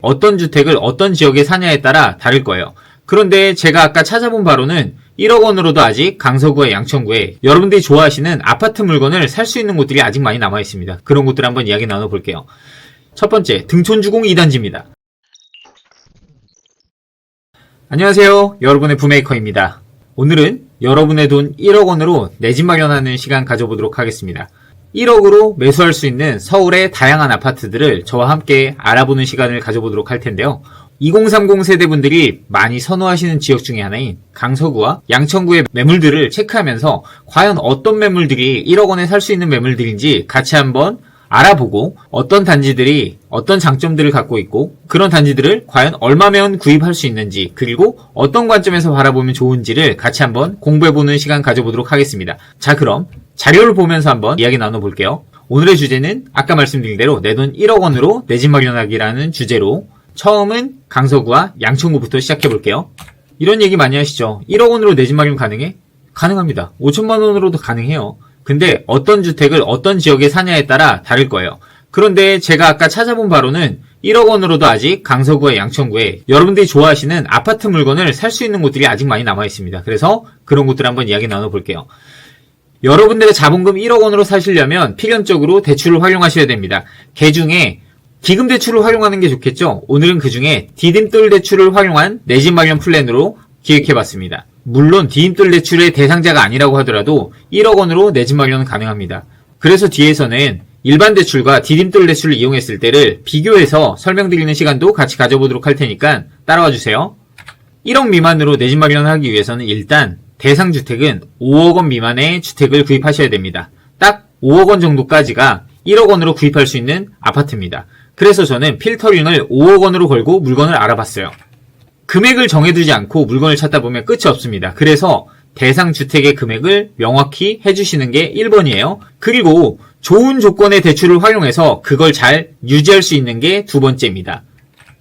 어떤 주택을 어떤 지역에 사냐에 따라 다를 거예요. 그런데 제가 아까 찾아본 바로는 1억 원으로도 아직 강서구와 양천구에 여러분들이 좋아하시는 아파트 물건을 살 수 있는 곳들이 아직 많이 남아 있습니다. 그런 곳들 한번 이야기 나눠볼게요. 첫 번째, 등촌주공 2단지입니다. 안녕하세요. 여러분의 부메이커입니다. 오늘은 여러분의 돈 1억 원으로 내 집 마련하는 시간 가져보도록 하겠습니다. 1억으로 매수할 수 있는 서울의 다양한 아파트들을 저와 함께 알아보는 시간을 가져보도록 할 텐데요. 2030 세대분들이 많이 선호하시는 지역 중에 하나인 강서구와 양천구의 매물들을 체크하면서 과연 어떤 매물들이 1억 원에 살 수 있는 매물들인지 같이 한번 알아보고 어떤 단지들이 어떤 장점들을 갖고 있고 그런 단지들을 과연 얼마면 구입할 수 있는지 그리고 어떤 관점에서 바라보면 좋은지를 같이 한번 공부해보는 시간 가져보도록 하겠습니다. 자, 그럼 자료를 보면서 한번 이야기 나눠볼게요. 오늘의 주제는 아까 말씀드린 대로 내 돈 1억 원으로 내 집 마련하기라는 주제로 처음은 강서구와 양천구부터 시작해볼게요. 이런 얘기 많이 하시죠. 1억 원으로 내 집 마련 가능해? 가능합니다. 5천만 원으로도 가능해요. 근데 어떤 주택을 어떤 지역에 사냐에 따라 다를 거예요. 그런데 제가 아까 찾아본 바로는 1억 원으로도 아직 강서구와 양천구에 여러분들이 좋아하시는 아파트 물건을 살 수 있는 곳들이 아직 많이 남아 있습니다. 그래서 그런 곳들 한번 이야기 나눠볼게요. 여러분들의 자본금 1억 원으로 사시려면 필연적으로 대출을 활용하셔야 됩니다. 그 중에 기금 대출을 활용하는 게 좋겠죠? 오늘은 그 중에 디딤돌 대출을 활용한 내 집 마련 플랜으로 기획해봤습니다. 물론 디딤돌 대출의 대상자가 아니라고 하더라도 1억 원으로 내 집 마련은 가능합니다. 그래서 뒤에서는 일반 대출과 디딤돌 대출을 이용했을 때를 비교해서 설명드리는 시간도 같이 가져보도록 할 테니까 따라와 주세요. 1억 미만으로 내 집 마련을 하기 위해서는 일단 대상 주택은 5억 원 미만의 주택을 구입하셔야 됩니다. 딱 5억 원 정도까지가 1억 원으로 구입할 수 있는 아파트입니다. 그래서 저는 필터링을 5억 원으로 걸고 물건을 알아봤어요. 금액을 정해두지 않고 물건을 찾다 보면 끝이 없습니다. 그래서 대상 주택의 금액을 명확히 해주시는 게 1번이에요. 그리고 좋은 조건의 대출을 활용해서 그걸 잘 유지할 수 있는 게 2번째입니다.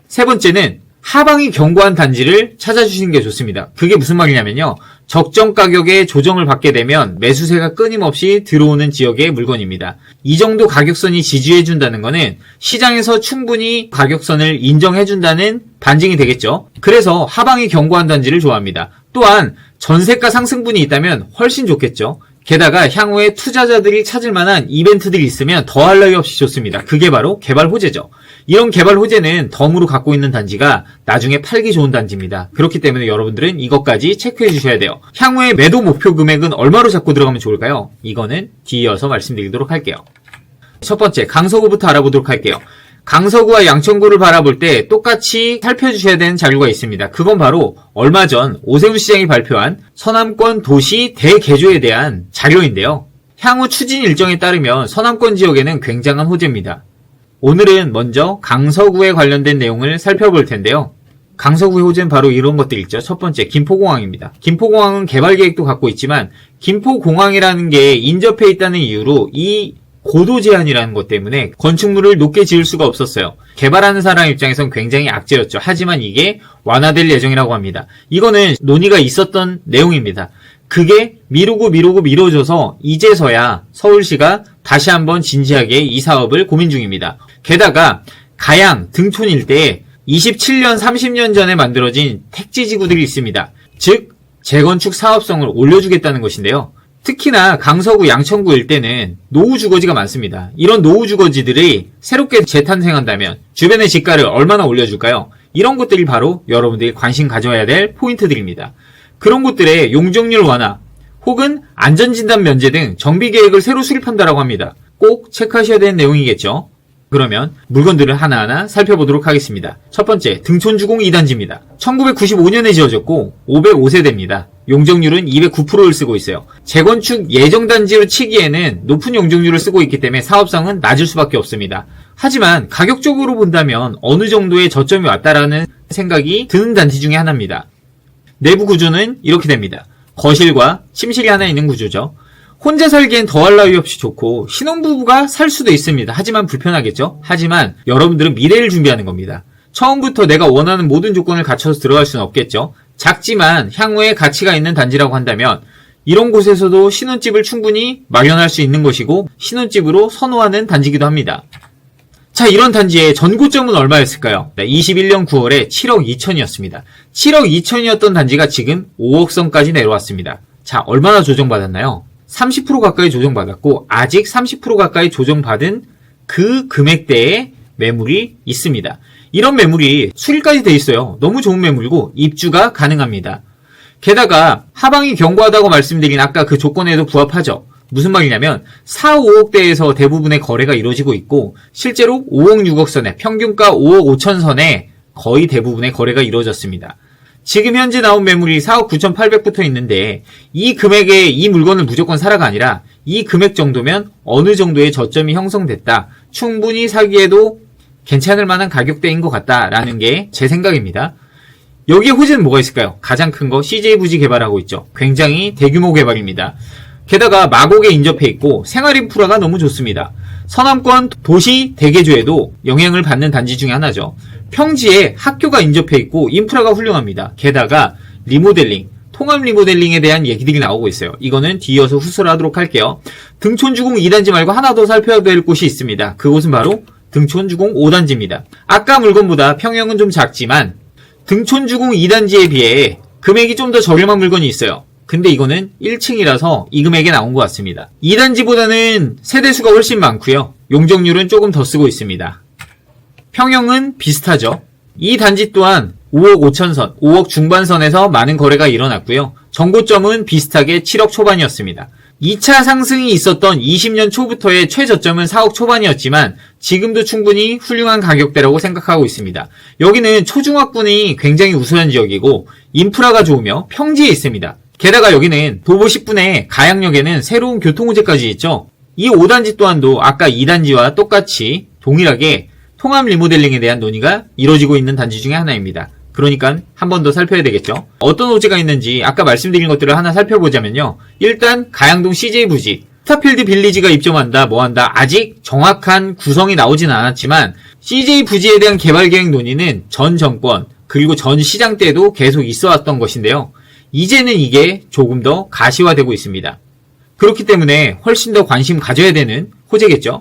세 번째는 하방이 견고한 단지를 찾아주시는 게 좋습니다. 그게 무슨 말이냐면요. 적정 가격에 조정을 받게 되면 매수세가 끊임없이 들어오는 지역의 물건입니다. 이 정도 가격선이 지지해준다는 거는 시장에서 충분히 가격선을 인정해준다는 반증이 되겠죠. 그래서 하방이 견고한 단지를 좋아합니다. 또한 전세가 상승분이 있다면 훨씬 좋겠죠. 게다가 향후에 투자자들이 찾을 만한 이벤트들이 있으면 더할 나위 없이 좋습니다. 그게 바로 개발 호재죠. 이런 개발 호재는 덤으로 갖고 있는 단지가 나중에 팔기 좋은 단지입니다. 그렇기 때문에 여러분들은 이것까지 체크해 주셔야 돼요. 향후에 매도 목표 금액은 얼마로 잡고 들어가면 좋을까요? 이거는 뒤이어서 말씀드리도록 할게요. 첫 번째, 강서구부터 알아보도록 할게요. 강서구와 양천구를 바라볼 때 똑같이 살펴주셔야 되는 자료가 있습니다. 그건 바로 얼마 전 오세훈 시장이 발표한 서남권 도시 대개조에 대한 자료인데요. 향후 추진 일정에 따르면 서남권 지역에는 굉장한 호재입니다. 오늘은 먼저 강서구에 관련된 내용을 살펴볼 텐데요. 강서구의 호재는 바로 이런 것들 있죠. 첫 번째, 김포공항입니다. 김포공항은 개발 계획도 갖고 있지만 김포공항이라는 게 인접해 있다는 이유로 이 고도 제한이라는 것 때문에 건축물을 높게 지을 수가 없었어요. 개발하는 사람 입장에선 굉장히 악재였죠. 하지만 이게 완화될 예정이라고 합니다. 이거는 논의가 있었던 내용입니다. 그게 미루어져서 이제서야 서울시가 다시 한번 진지하게 이 사업을 고민 중입니다. 게다가 가양, 등촌 일대에 27년, 30년 전에 만들어진 택지지구들이 있습니다. 즉, 재건축 사업성을 올려주겠다는 것인데요. 특히나 강서구, 양천구 일대는 노후주거지가 많습니다. 이런 노후주거지들이 새롭게 재탄생한다면 주변의 집가를 얼마나 올려줄까요? 이런 것들이 바로 여러분들이 관심 가져야 될 포인트들입니다. 그런 곳들의 용적률 완화 혹은 안전진단 면제 등 정비계획을 새로 수립한다라고 합니다. 꼭 체크하셔야 되는 내용이겠죠. 그러면 물건들을 하나하나 살펴보도록 하겠습니다. 첫 번째, 등촌주공 2단지입니다. 1995년에 지어졌고 505세대입니다. 용적률은 209%를 쓰고 있어요. 재건축 예정단지로 치기에는 높은 용적률을 쓰고 있기 때문에 사업성은 낮을 수밖에 없습니다. 하지만 가격적으로 본다면 어느 정도의 저점이 왔다라는 생각이 드는 단지 중에 하나입니다. 내부 구조는 이렇게 됩니다. 거실과 침실이 하나 있는 구조죠. 혼자 살기엔 더할 나위 없이 좋고 신혼부부가 살 수도 있습니다. 하지만 불편하겠죠? 하지만 여러분들은 미래를 준비하는 겁니다. 처음부터 내가 원하는 모든 조건을 갖춰서 들어갈 수는 없겠죠. 작지만 향후에 가치가 있는 단지라고 한다면 이런 곳에서도 신혼집을 충분히 마련할 수 있는 것이고 신혼집으로 선호하는 단지이기도 합니다. 자, 이런 단지의 전고점은 얼마였을까요? 21년 9월에 7억 2천이었습니다. 7억 2천이었던 단지가 지금 5억 선까지 내려왔습니다. 자, 얼마나 조정받았나요? 30% 가까이 조정받았고 아직 30% 가까이 조정받은 그 금액대의 매물이 있습니다. 이런 매물이 수리까지 돼 있어요. 너무 좋은 매물이고 입주가 가능합니다. 게다가 하방이 견고하다고 말씀드린 아까 그 조건에도 부합하죠. 무슨 말이냐면 4, 5억대에서 대부분의 거래가 이루어지고 있고 실제로 5억, 6억 선에 평균가 5억 5천 선에 거의 대부분의 거래가 이루어졌습니다. 지금 현재 나온 매물이 4억 9,800부터 있는데 이 금액에 이 물건을 무조건 사라가 아니라 이 금액 정도면 어느 정도의 저점이 형성됐다. 충분히 사기에도 괜찮을 만한 가격대인 것 같다라는 게 제 생각입니다. 여기에 호재는 뭐가 있을까요? 가장 큰 거 CJ부지 개발하고 있죠. 굉장히 대규모 개발입니다. 게다가 마곡에 인접해 있고 생활인프라가 너무 좋습니다. 서남권 도시 대개조에도 영향을 받는 단지 중에 하나죠. 평지에 학교가 인접해 있고 인프라가 훌륭합니다. 게다가 리모델링, 통합 리모델링에 대한 얘기들이 나오고 있어요. 이거는 뒤이어서 후술을 하도록 할게요. 등촌주공 2단지 말고 하나 더 살펴야 될 곳이 있습니다. 그곳은 바로 등촌주공 5단지입니다. 아까 물건보다 평형은 좀 작지만 등촌주공 2단지에 비해 금액이 좀 더 저렴한 물건이 있어요. 근데 이거는 1층이라서 이 금액에 나온 것 같습니다. 2단지보다는 세대수가 훨씬 많고요. 용적률은 조금 더 쓰고 있습니다. 평형은 비슷하죠. 이 단지 또한 5억 5천선, 5억 중반선에서 많은 거래가 일어났고요. 전고점은 비슷하게 7억 초반이었습니다. 2차 상승이 있었던 20년 초부터의 최저점은 4억 초반이었지만 지금도 충분히 훌륭한 가격대라고 생각하고 있습니다. 여기는 초중학군이 굉장히 우수한 지역이고 인프라가 좋으며 평지에 있습니다. 게다가 여기는 도보 10분에 가양역에는 새로운 교통호재까지 있죠. 이 5단지 또한도 아까 2단지와 똑같이 동일하게 통합 리모델링에 대한 논의가 이루어지고 있는 단지 중에 하나입니다. 그러니까 한 번 더 살펴야 되겠죠. 어떤 호재가 있는지 아까 말씀드린 것들을 하나 살펴보자면요. 일단 가양동 CJ부지, 스타필드 빌리지가 입점한다 뭐한다 아직 정확한 구성이 나오진 않았지만 CJ부지에 대한 개발계획 논의는 전 정권 그리고 전 시장 때도 계속 있어왔던 것인데요. 이제는 이게 조금 더 가시화되고 있습니다. 그렇기 때문에 훨씬 더 관심 가져야 되는 호재겠죠.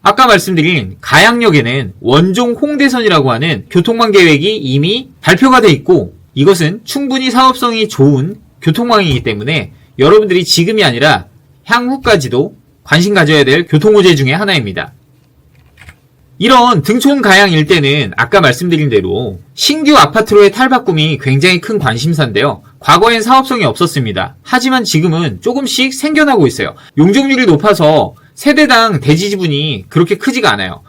아까 말씀드린 가양역에는 원종 홍대선이라고 하는 교통망 계획이 이미 발표가 돼 있고 이것은 충분히 사업성이 좋은 교통망이기 때문에 여러분들이 지금이 아니라 향후까지도 관심 가져야 될 교통호재 중에 하나입니다. 이런 등촌 가양 일대는 아까 말씀드린 대로 신규 아파트로의 탈바꿈이 굉장히 큰 관심사인데요. 과거엔 사업성이 없었습니다. 하지만 지금은 조금씩 생겨나고 있어요. 용적률이 높아서 세대당 대지 지분이 그렇게 크지가 않아요.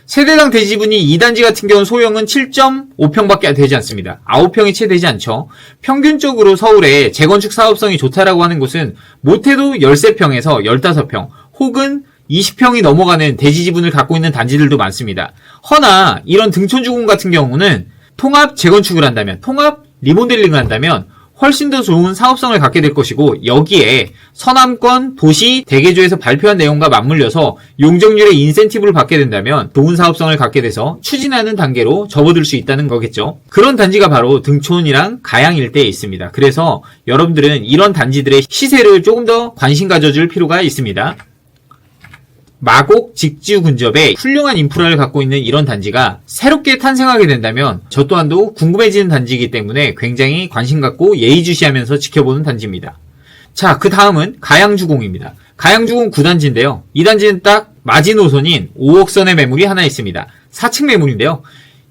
세대당 대지 지분이 2단지 같은 경우는 소형은 7.5평밖에 되지 않습니다. 9평이 채 되지 않죠. 평균적으로 서울에 재건축 사업성이 좋다라고 하는 곳은 못해도 13평에서 15평 혹은 20평이 넘어가는 대지 지분을 갖고 있는 단지들도 많습니다. 허나 이런 등촌주공 같은 경우는 통합 재건축을 한다면, 통합 리모델링을 한다면 훨씬 더 좋은 사업성을 갖게 될 것이고 여기에 서남권 도시 대개조에서 발표한 내용과 맞물려서 용적률의 인센티브를 받게 된다면 좋은 사업성을 갖게 돼서 추진하는 단계로 접어들 수 있다는 거겠죠. 그런 단지가 바로 등촌이랑 가양 일대에 있습니다. 그래서 여러분들은 이런 단지들의 시세를 조금 더 관심 가져줄 필요가 있습니다. 마곡 직주 근접에 훌륭한 인프라를 갖고 있는 이런 단지가 새롭게 탄생하게 된다면 저 또한도 궁금해지는 단지이기 때문에 굉장히 관심 갖고 예의주시하면서 지켜보는 단지입니다. 자, 그 다음은 가양주공입니다. 가양주공 9단지인데요. 이 단지는 딱 마지노선인 5억선의 매물이 하나 있습니다. 4층 매물인데요.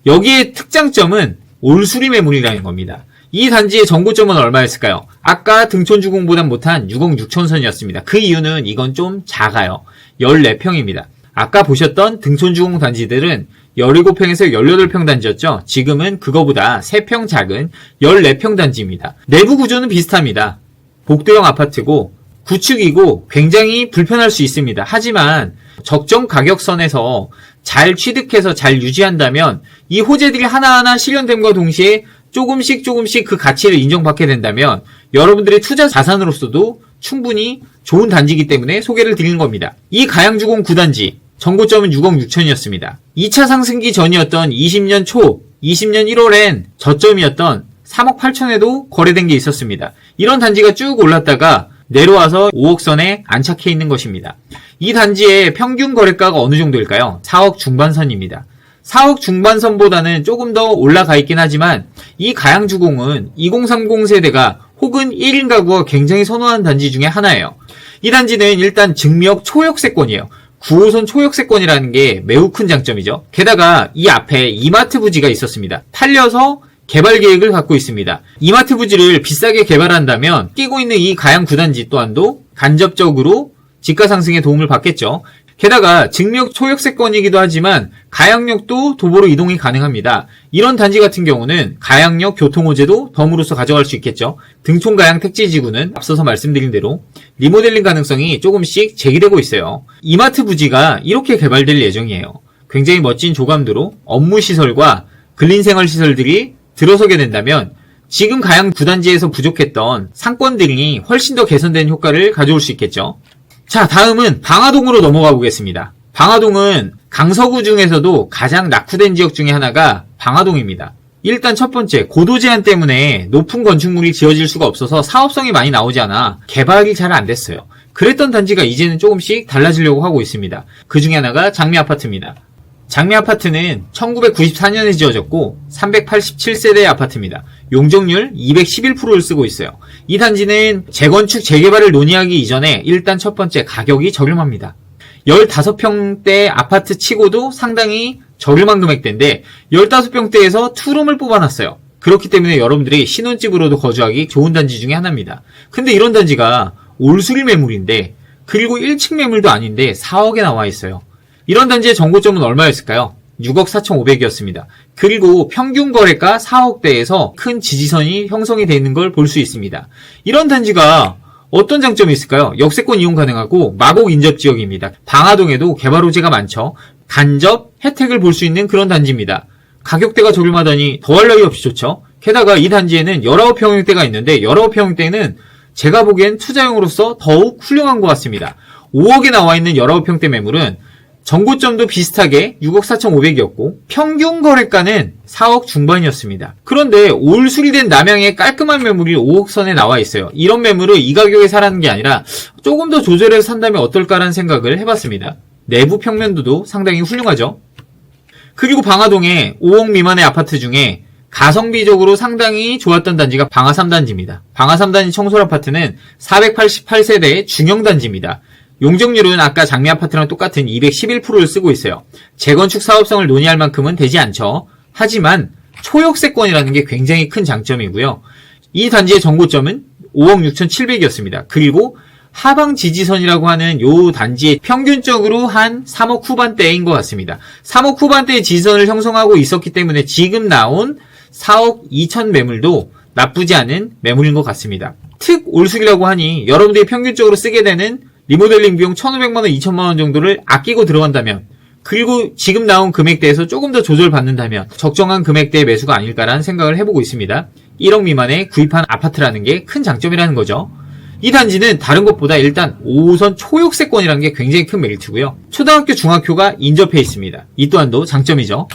여기에 특장점은 올수리 매물이라는 겁니다. 이 단지의 전고점은 얼마였을까요? 아까 등촌주공보단 못한 6억 6천선이었습니다. 그 이유는 이건 좀 작아요. 14평입니다. 아까 보셨던 등촌주공 단지들은 17평에서 18평 단지였죠. 지금은 그거보다 3평 작은 14평 단지입니다. 내부 구조는 비슷합니다. 복도형 아파트고 구축이고 굉장히 불편할 수 있습니다. 하지만 적정 가격선에서 잘 취득해서 잘 유지한다면 이 호재들이 하나하나 실현됨과 동시에 조금씩 그 가치를 인정받게 된다면 여러분들의 투자 자산으로서도 충분히 좋은 단지이기 때문에 소개를 드리는 겁니다. 이 가양주공 9단지 전고점은 6억 6천이었습니다. 2차 상승기 전이었던 20년 초 20년 1월엔 저점이었던 3억 8천에도 거래된 게 있었습니다. 이런 단지가 쭉 올랐다가 내려와서 5억선에 안착해 있는 것입니다. 이 단지의 평균 거래가가 어느 정도일까요? 4억 중반선입니다. 4억 중반선보다는 조금 더 올라가 있긴 하지만 이 가양주공은 2030 세대가 혹은 1인 가구가 굉장히 선호하는 단지 중에 하나예요. 이 단지는 일단 증미역 초역세권이에요. 9호선 초역세권이라는 게 매우 큰 장점이죠. 게다가 이 앞에 이마트 부지가 있었습니다. 팔려서 개발 계획을 갖고 있습니다. 이마트 부지를 비싸게 개발한다면 끼고 있는 이 가양 9단지 또한도 간접적으로 지가 상승에 도움을 받겠죠. 게다가 증미역 초역세권이기도 하지만 가양역도 도보로 이동이 가능합니다. 이런 단지 같은 경우는 가양역 교통호재도 덤으로써 가져갈 수 있겠죠. 등촌가양 택지지구는 앞서서 말씀드린 대로 리모델링 가능성이 조금씩 제기되고 있어요. 이마트 부지가 이렇게 개발될 예정이에요. 굉장히 멋진 조감도로 업무시설과 근린생활시설들이 들어서게 된다면 지금 가양 9단지에서 부족했던 상권들이 훨씬 더 개선된 효과를 가져올 수 있겠죠. 자, 다음은 방화동으로 넘어가 보겠습니다. 방화동은 강서구 중에서도 가장 낙후된 지역 중에 하나가 방화동입니다. 일단 첫 번째, 고도 제한 때문에 높은 건축물이 지어질 수가 없어서 사업성이 많이 나오지 않아 개발이 잘 안 됐어요. 그랬던 단지가 이제는 조금씩 달라지려고 하고 있습니다. 그 중에 하나가 장미아파트입니다. 장미아파트는 1994년에 지어졌고 387세대의 아파트입니다. 용적률 211%를 쓰고 있어요. 이 단지는 재건축, 재개발을 논의하기 이전에 일단 첫 번째 가격이 저렴합니다. 15평대 아파트 치고도 상당히 저렴한 금액대인데 15평대에서 투룸을 뽑아놨어요. 그렇기 때문에 여러분들이 신혼집으로도 거주하기 좋은 단지 중에 하나입니다. 근데 이런 단지가 올수리 매물인데 그리고 1층 매물도 아닌데 4억에 나와 있어요. 이런 단지의 정고점은 얼마였을까요? 6억 4,500이었습니다. 그리고 평균 거래가 4억대에서 큰 지지선이 형성이 되어 있는 걸 볼 수 있습니다. 이런 단지가 어떤 장점이 있을까요? 역세권 이용 가능하고 마곡 인접 지역입니다. 방화동에도 개발 호재가 많죠. 간접 혜택을 볼 수 있는 그런 단지입니다. 가격대가 저렴하다니 더할 나위 없이 좋죠. 게다가 이 단지에는 19평형대가 있는데 19평형대는 제가 보기엔 투자용으로서 더욱 훌륭한 것 같습니다. 5억에 나와 있는 19평대 매물은 정고점도 비슷하게 6억 4,500이었고 평균 거래가는 4억 중반이었습니다. 그런데 올 수리된 남양의 깔끔한 매물이 5억 선에 나와 있어요. 이런 매물을 이 가격에 사라는 게 아니라 조금 더 조절해서 산다면 어떨까라는 생각을 해봤습니다. 내부 평면도도 상당히 훌륭하죠. 그리고 방화동에 5억 미만의 아파트 중에 가성비적으로 상당히 좋았던 단지가 방화 3단지입니다. 방화 3단지 청솔 아파트는 488세대의 중형단지입니다. 용적률은 아까 장미아파트랑 똑같은 211%를 쓰고 있어요. 재건축 사업성을 논의할 만큼은 되지 않죠. 하지만 초역세권이라는 게 굉장히 큰 장점이고요. 이 단지의 정고점은 5억 6,700이었습니다. 그리고 하방 지지선이라고 하는 요 단지의 평균적으로 한 3억 후반대인 것 같습니다. 3억 후반대의 지지선을 형성하고 있었기 때문에 지금 나온 4억 2천 매물도 나쁘지 않은 매물인 것 같습니다. 특 올수리라고 하니 여러분들이 평균적으로 쓰게 되는 리모델링 비용 1,500만원, 2,000만원 정도를 아끼고 들어간다면 그리고 지금 나온 금액대에서 조금 더 조절받는다면 적정한 금액대의 매수가 아닐까라는 생각을 해보고 있습니다. 1억 미만에 구입한 아파트라는 게 큰 장점이라는 거죠. 이 단지는 다른 것보다 일단 5호선 초역세권이라는 게 굉장히 큰 메리트고요. 초등학교, 중학교가 인접해 있습니다. 이 또한도 장점이죠.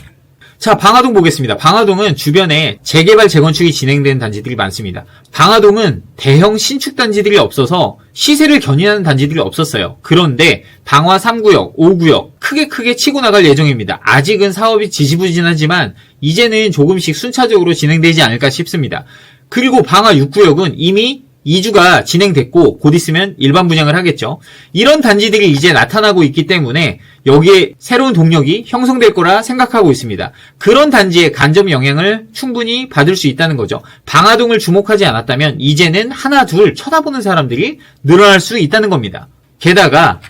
자, 방화동 보겠습니다. 방화동은 주변에 재개발, 재건축이 진행되는 단지들이 많습니다. 방화동은 대형 신축 단지들이 없어서 시세를 견인하는 단지들이 없었어요. 그런데 방화 3구역, 5구역 크게 치고 나갈 예정입니다. 아직은 사업이 지지부진하지만 이제는 조금씩 순차적으로 진행되지 않을까 싶습니다. 그리고 방화 6구역은 이미 2주가 진행됐고 곧 있으면 일반 분양을 하겠죠. 이런 단지들이 이제 나타나고 있기 때문에 여기에 새로운 동력이 형성될 거라 생각하고 있습니다. 그런 단지의 간접 영향을 충분히 받을 수 있다는 거죠. 방화동을 주목하지 않았다면 이제는 하나 둘 쳐다보는 사람들이 늘어날 수 있다는 겁니다. 게다가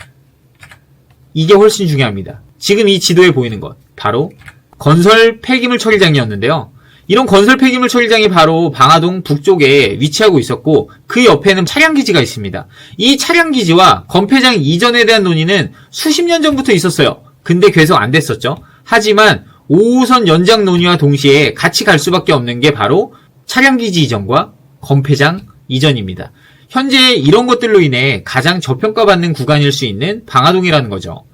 이게 훨씬 중요합니다. 지금 이 지도에 보이는 것 바로 건설 폐기물 처리장이었는데요. 이런 건설 폐기물 처리장이 바로 방화동 북쪽에 위치하고 있었고 그 옆에는 차량기지가 있습니다. 이 차량기지와 건폐장 이전에 대한 논의는 수십 년 전부터 있었어요. 근데 계속 안 됐었죠. 하지만 5호선 연장 논의와 동시에 같이 갈 수밖에 없는 게 바로 차량기지 이전과 건폐장 이전입니다. 현재 이런 것들로 인해 가장 저평가받는 구간일 수 있는 방화동이라는 거죠.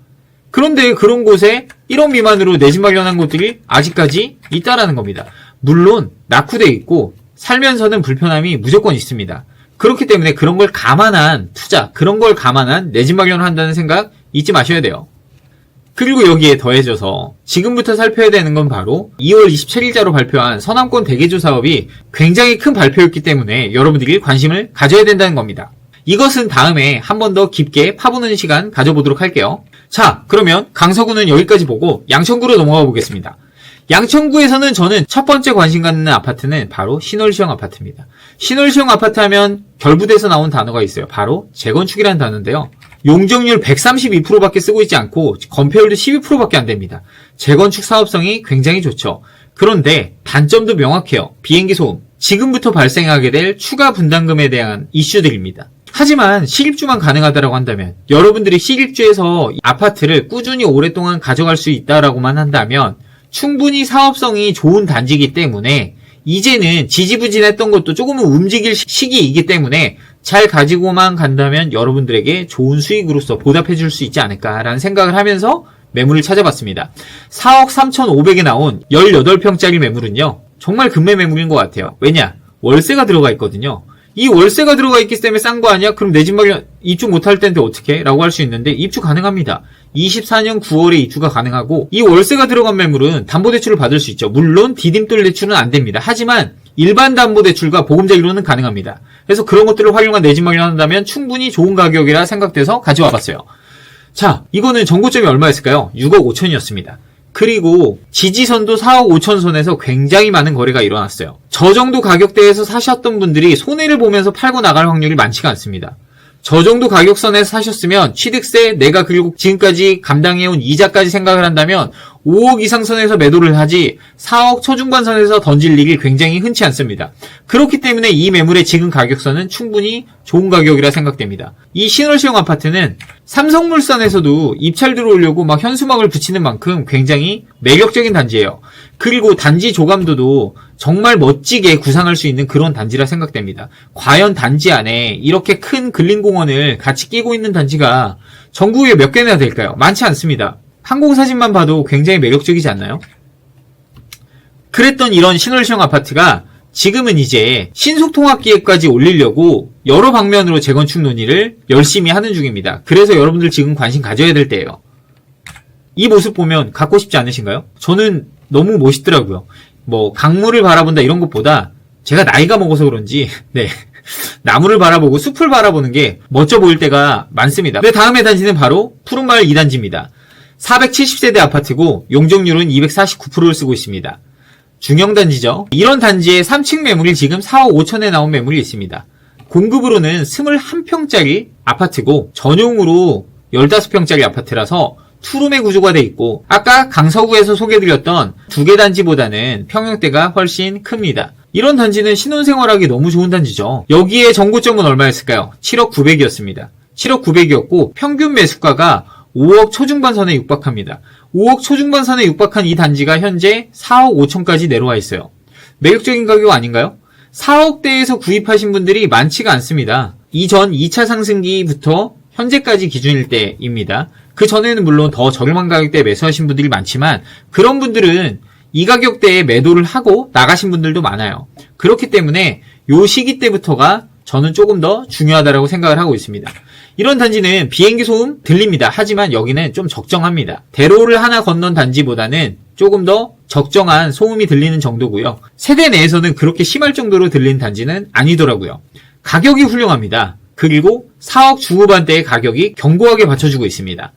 그런데 그런 곳에 1억 미만으로 내 집 마련한 곳들이 아직까지 있다라는 겁니다. 물론 낙후돼 있고 살면서는 불편함이 무조건 있습니다. 그렇기 때문에 그런 걸 감안한 투자, 그런 걸 감안한 내 집 마련을 한다는 생각 잊지 마셔야 돼요. 그리고 여기에 더해져서 지금부터 살펴야 되는 건 바로 2월 27일자로 발표한 서남권 대개조 사업이 굉장히 큰 발표였기 때문에 여러분들이 관심을 가져야 된다는 겁니다. 이것은 다음에 한 번 더 깊게 파보는 시간 가져보도록 할게요. 자, 그러면 강서구는 여기까지 보고 양천구로 넘어가 보겠습니다. 양천구에서는 저는 첫 번째 관심 갖는 아파트는 바로 신월시형 아파트입니다. 신월시형 아파트 하면 결부돼서 나온 단어가 있어요. 바로 재건축이라는 단어인데요. 용적률 132%밖에 쓰고 있지 않고 건폐율도 12%밖에 안 됩니다. 재건축 사업성이 굉장히 좋죠. 그런데 단점도 명확해요. 비행기 소음. 지금부터 발생하게 될 추가 분담금에 대한 이슈들입니다. 하지만 실입주만 가능하다고 한다면, 여러분들이 실입주에서 아파트를 꾸준히 오랫동안 가져갈 수 있다라고만 한다면 충분히 사업성이 좋은 단지이기 때문에 이제는 지지부진했던 것도 조금은 움직일 시기이기 때문에 잘 가지고만 간다면 여러분들에게 좋은 수익으로서 보답해 줄 수 있지 않을까라는 생각을 하면서 매물을 찾아봤습니다. 4억 3,500에 나온 18평짜리 매물은요, 정말 금매 매물인 것 같아요. 왜냐? 월세가 들어가 있거든요. 이 월세가 들어가 있기 때문에 싼 거 아니야? 그럼 내 집 마련 입주 못할 텐데 어떻게? 라고 할 수 있는데 입주 가능합니다. 24년 9월에 입주가 가능하고, 이 월세가 들어간 매물은 담보대출을 받을 수 있죠. 물론 디딤돌 대출은 안 됩니다. 하지만 일반 담보대출과 보금자리로는 가능합니다. 그래서 그런 것들을 활용한 내 집 마련한다면 충분히 좋은 가격이라 생각돼서 가져와 봤어요. 자, 이거는 전고점이 얼마였을까요? 6억 5천이었습니다. 그리고 지지선도 4억 5천 선에서 굉장히 많은 거래가 일어났어요. 저 정도 가격대에서 사셨던 분들이 손해를 보면서 팔고 나갈 확률이 많지가 않습니다. 저 정도 가격선에서 사셨으면 취득세, 내가 그리고 지금까지 감당해온 이자까지 생각을 한다면 5억 이상 선에서 매도를 하지 4억 초중반 선에서 던질 일이 굉장히 흔치 않습니다. 그렇기 때문에 이 매물의 지금 가격선은 충분히 좋은 가격이라 생각됩니다. 이 신월시형 아파트는 삼성물산에서도 입찰 들어오려고 막 현수막을 붙이는 만큼 굉장히 매력적인 단지예요. 그리고 단지 조감도도 정말 멋지게 구상할 수 있는 그런 단지라 생각됩니다. 과연 단지 안에 이렇게 큰 근린공원을 같이 끼고 있는 단지가 전국에 몇 개나 될까요? 많지 않습니다. 항공사진만 봐도 굉장히 매력적이지 않나요? 그랬던 이런 신월시형 아파트가 지금은 이제 신속통합기획까지 올리려고 여러 방면으로 재건축 논의를 열심히 하는 중입니다. 그래서 여러분들 지금 관심 가져야 될 때예요. 이 모습 보면 갖고 싶지 않으신가요? 저는 너무 멋있더라고요. 뭐 강물을 바라본다 이런 것보다 제가 나이가 먹어서 그런지 네, 나무를 바라보고 숲을 바라보는 게 멋져 보일 때가 많습니다. 네, 다음의 단지는 바로 푸른마을 2단지입니다. 470세대 아파트고 용적률은 249%를 쓰고 있습니다. 중형단지죠. 이런 단지의 3층 매물이 지금 4억 5천에 나온 매물이 있습니다. 공급으로는 21평짜리 아파트고 전용으로 15평짜리 아파트라서 투룸의 구조가 돼 있고, 아까 강서구에서 소개드렸던 두 개 단지보다는 평형대가 훨씬 큽니다. 이런 단지는 신혼생활하기 너무 좋은 단지죠. 여기에 정고점은 얼마였을까요? 7억 9백이었습니다. 7억 9백이었고 평균 매수가가 5억 초중반 선에 육박합니다. 5억 초중반 선에 육박한 이 단지가 현재 4억 5천까지 내려와 있어요. 매력적인 가격 아닌가요? 4억대에서 구입하신 분들이 많지가 않습니다. 이전 2차 상승기부터 현재까지 기준일 때입니다. 그 전에는 물론 더 저렴한 가격대에 매수하신 분들이 많지만 그런 분들은 이 가격대에 매도를 하고 나가신 분들도 많아요. 그렇기 때문에 요 시기 때부터가 저는 조금 더 중요하다고 생각을 하고 있습니다. 이런 단지는 비행기 소음 들립니다. 하지만 여기는 좀 적정합니다. 대로를 하나 건넌 단지보다는 조금 더 적정한 소음이 들리는 정도고요. 세대 내에서는 그렇게 심할 정도로 들리는 단지는 아니더라고요. 가격이 훌륭합니다. 그리고 4억 중후반대의 가격이 견고하게 받쳐주고 있습니다.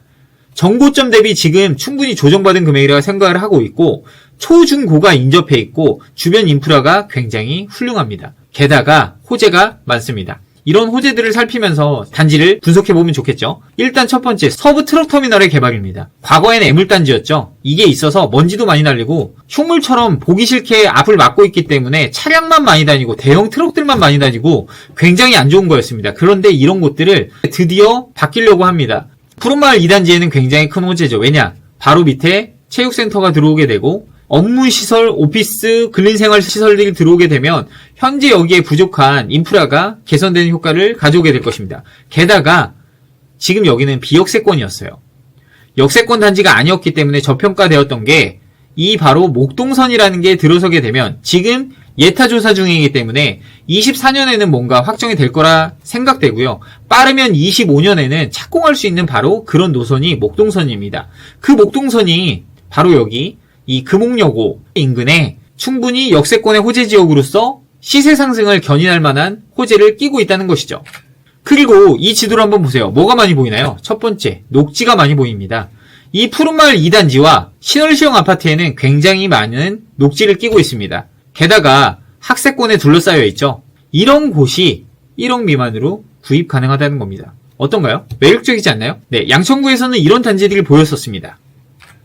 정고점 대비 지금 충분히 조정받은 금액이라고 생각을 하고 있고, 초중고가 인접해 있고 주변 인프라가 굉장히 훌륭합니다. 게다가 호재가 많습니다. 이런 호재들을 살피면서 단지를 분석해보면 좋겠죠. 일단 첫 번째, 서부 트럭터미널의 개발입니다. 과거에는 애물단지였죠. 이게 있어서 먼지도 많이 날리고 흉물처럼 보기 싫게 앞을 막고 있기 때문에 차량만 많이 다니고 대형 트럭들만 많이 다니고 굉장히 안 좋은 거였습니다. 그런데 이런 곳들을 드디어 바뀌려고 합니다. 푸른마을 2단지에는 굉장히 큰 호재죠. 왜냐? 바로 밑에 체육센터가 들어오게 되고 업무시설, 오피스, 근린생활시설들이 들어오게 되면 현재 여기에 부족한 인프라가 개선되는 효과를 가져오게 될 것입니다. 게다가 지금 여기는 비역세권이었어요. 역세권 단지가 아니었기 때문에 저평가되었던 게 이 바로 목동선이라는 게 들어서게 되면 지금 예타 조사 중이기 때문에 24년에는 뭔가 확정이 될 거라 생각되고요. 빠르면 25년에는 착공할 수 있는 바로 그런 노선이 목동선입니다. 그 목동선이 바로 여기 이 금옥여고 인근에 충분히 역세권의 호재 지역으로서 시세 상승을 견인할 만한 호재를 끼고 있다는 것이죠. 그리고 이 지도를 한번 보세요. 뭐가 많이 보이나요? 첫 번째, 녹지가 많이 보입니다. 이 푸른마을 2단지와 신월시형 아파트에는 굉장히 많은 녹지를 끼고 있습니다. 게다가 학세권에 둘러싸여 있죠. 이런 곳이 1억 미만으로 구입 가능하다는 겁니다. 어떤가요? 매력적이지 않나요? 네, 양천구에서는 이런 단지들이 보였었습니다.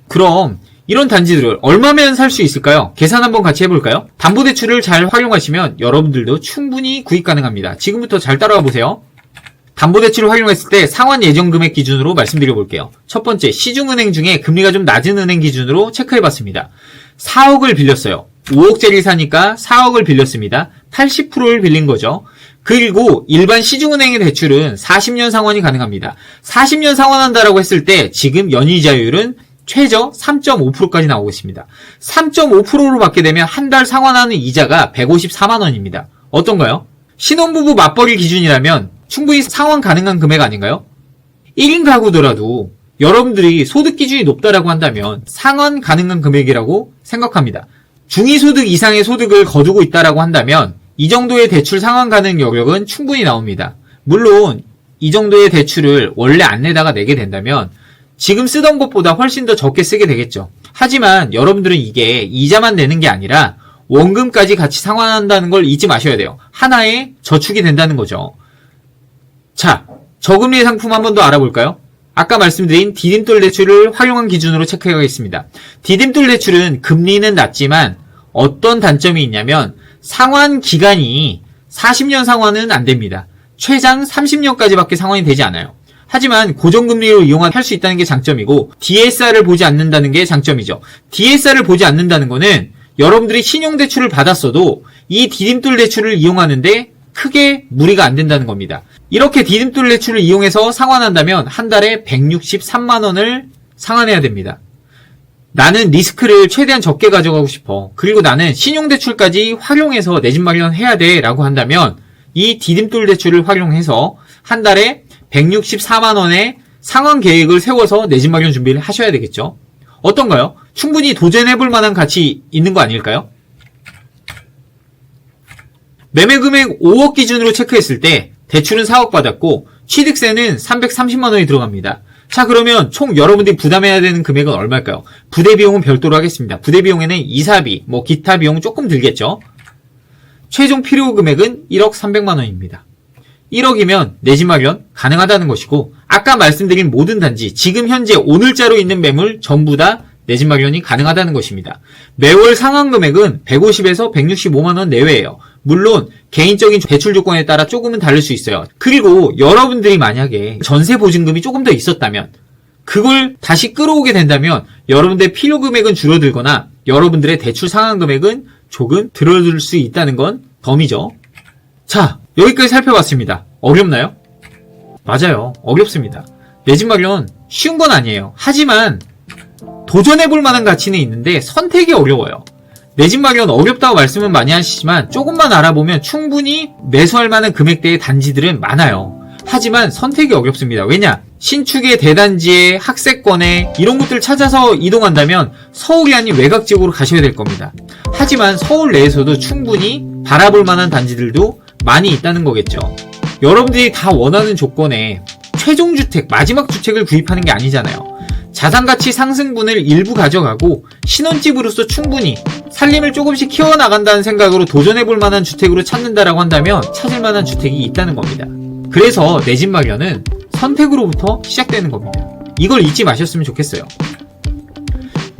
그럼 이런 단지들을 얼마면 살 수 있을까요? 계산 한번 같이 해볼까요? 담보대출을 잘 활용하시면 여러분들도 충분히 구입 가능합니다. 지금부터 잘 따라와 보세요. 담보대출을 활용했을 때 상환 예정 금액 기준으로 말씀드려 볼게요. 첫 번째, 시중은행 중에 금리가 좀 낮은 은행 기준으로 체크해봤습니다. 4억을 빌렸어요. 5억짜리 사니까 4억을 빌렸습니다. 80%를 빌린 거죠. 그리고 일반 시중은행의 대출은 40년 상환이 가능합니다. 40년 상환한다라고 했을 때 지금 연이자율은 최저 3.5%까지 나오고 있습니다. 3.5%로 받게 되면 한 달 상환하는 이자가 154만 원입니다. 어떤가요? 신혼부부 맞벌이 기준이라면 충분히 상환 가능한 금액 아닌가요? 1인 가구더라도 여러분들이 소득 기준이 높다라고 한다면 상환 가능한 금액이라고 생각합니다. 중위소득 이상의 소득을 거두고 있다라고 한다면 이 정도의 대출 상환 가능 여력은 충분히 나옵니다. 물론 이 정도의 대출을 원래 안 내다가 내게 된다면 지금 쓰던 것보다 훨씬 더 적게 쓰게 되겠죠. 하지만 여러분들은 이게 이자만 내는 게 아니라 원금까지 같이 상환한다는 걸 잊지 마셔야 돼요. 하나의 저축이 된다는 거죠. 자, 저금리 상품 한 번 더 알아볼까요? 아까 말씀드린 디딤돌 대출을 활용한 기준으로 체크해가겠습니다. 디딤돌 대출은 금리는 낮지만 어떤 단점이 있냐면 상환 기간이 40년 상환은 안 됩니다. 최장 30년까지밖에 상환이 되지 않아요. 하지만 고정금리로 이용할 수 있다는 게 장점이고 DSR을 보지 않는다는 게 장점이죠. DSR을 보지 않는다는 거는 여러분들이 신용대출을 받았어도 이 디딤돌 대출을 이용하는데 크게 무리가 안 된다는 겁니다. 이렇게 디딤돌 대출을 이용해서 상환한다면 한 달에 163만 원을 상환해야 됩니다. 나는 리스크를 최대한 적게 가져가고 싶어. 그리고 나는 신용대출까지 활용해서 내 집 마련해야 돼 라고 한다면 이 디딤돌 대출을 활용해서 한 달에 164만 원의 상환 계획을 세워서 내 집 마련 준비를 하셔야 되겠죠. 어떤가요? 충분히 도전해볼 만한 가치 있는 거 아닐까요? 매매 금액 5억 기준으로 체크했을 때 대출은 4억 받았고 취득세는 330만 원이 들어갑니다. 자, 그러면 총 여러분들이 부담해야 되는 금액은 얼마일까요? 부대 비용은 별도로 하겠습니다. 부대 비용에는 이사비, 기타 비용 조금 들겠죠. 최종 필요 금액은 1억 300만 원입니다. 1억이면 내 집 마련 가능하다는 것이고 아까 말씀드린 모든 단지, 지금 현재 오늘자로 있는 매물 전부 다 내 집 마련이 가능하다는 것입니다. 매월 상환 금액은 150에서 165만 원 내외예요. 물론 개인적인 대출 조건에 따라 조금은 다를 수 있어요. 그리고 여러분들이 만약에 전세 보증금이 조금 더 있었다면 그걸 다시 끌어오게 된다면 여러분들의 필요 금액은 줄어들거나 여러분들의 대출 상환 금액은 조금 줄어들 수 있다는 건 덤이죠. 자, 여기까지 살펴봤습니다. 어렵나요? 맞아요. 어렵습니다. 내 집 마련 쉬운 건 아니에요. 하지만 도전해볼 만한 가치는 있는데 선택이 어려워요. 내 집 마련 어렵다고 말씀은 많이 하시지만 조금만 알아보면 충분히 매수할 만한 금액대의 단지들은 많아요. 하지만 선택이 어렵습니다. 왜냐? 신축의 대단지에 학세권에 이런 곳들 찾아서 이동한다면 서울이 아닌 외곽 지역으로 가셔야 될 겁니다. 하지만 서울 내에서도 충분히 바라볼 만한 단지들도 많이 있다는 거겠죠. 여러분들이 다 원하는 조건에 최종주택, 마지막 주택을 구입하는 게 아니잖아요. 자산가치 상승분을 일부 가져가고 신혼집으로서 충분히 살림을 조금씩 키워나간다는 생각으로 도전해볼 만한 주택으로 찾는다라고 한다면 찾을 만한 주택이 있다는 겁니다. 그래서 내 집 마련은 선택으로부터 시작되는 겁니다. 이걸 잊지 마셨으면 좋겠어요.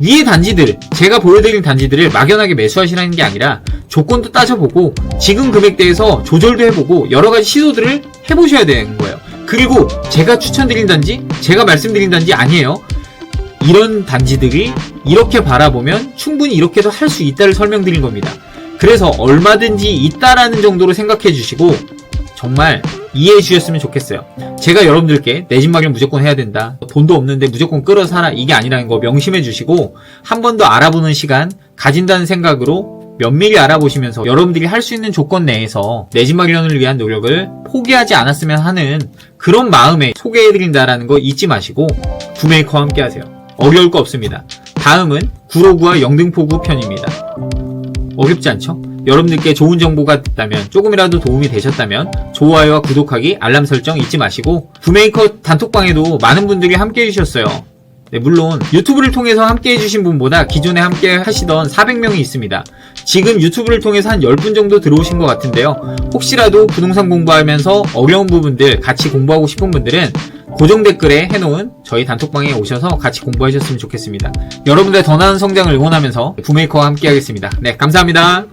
위의 단지들, 제가 보여드린 단지들을 막연하게 매수하시라는 게 아니라 조건도 따져보고 지금 금액대에서 조절도 해보고 여러가지 시도들을 해보셔야 되는 거예요. 그리고 제가 추천드린 단지, 제가 말씀드린 단지 아니에요. 이런 단지들이 이렇게 바라보면 충분히 이렇게도 할 수 있다를 설명드린 겁니다. 그래서 얼마든지 있다라는 정도로 생각해 주시고 정말 이해해 주셨으면 좋겠어요. 제가 여러분들께 내 집 마련 무조건 해야 된다, 돈도 없는데 무조건 끌어 살아, 이게 아니라는 거 명심해 주시고 한 번 더 알아보는 시간 가진다는 생각으로 면밀히 알아보시면서 여러분들이 할 수 있는 조건 내에서 내 집 마련을 위한 노력을 포기하지 않았으면 하는 그런 마음에 소개해드린다라는 거 잊지 마시고 부메이커와 함께 하세요. 어려울 거 없습니다. 다음은 구로구와 영등포구 편입니다. 어렵지 않죠? 여러분들께 좋은 정보가 됐다면, 조금이라도 도움이 되셨다면 좋아요와 구독하기, 알람 설정 잊지 마시고, 부메이커 단톡방에도 많은 분들이 함께 해주셨어요. 네, 물론 유튜브를 통해서 함께 해주신 분보다 기존에 함께 하시던 400명이 있습니다. 지금 유튜브를 통해서 한 10분 정도 들어오신 것 같은데요. 혹시라도 부동산 공부하면서 어려운 부분들 같이 공부하고 싶은 분들은 고정 댓글에 해놓은 저희 단톡방에 오셔서 같이 공부하셨으면 좋겠습니다. 여러분들의 더 나은 성장을 응원하면서 부메이커와 함께 하겠습니다. 네, 감사합니다.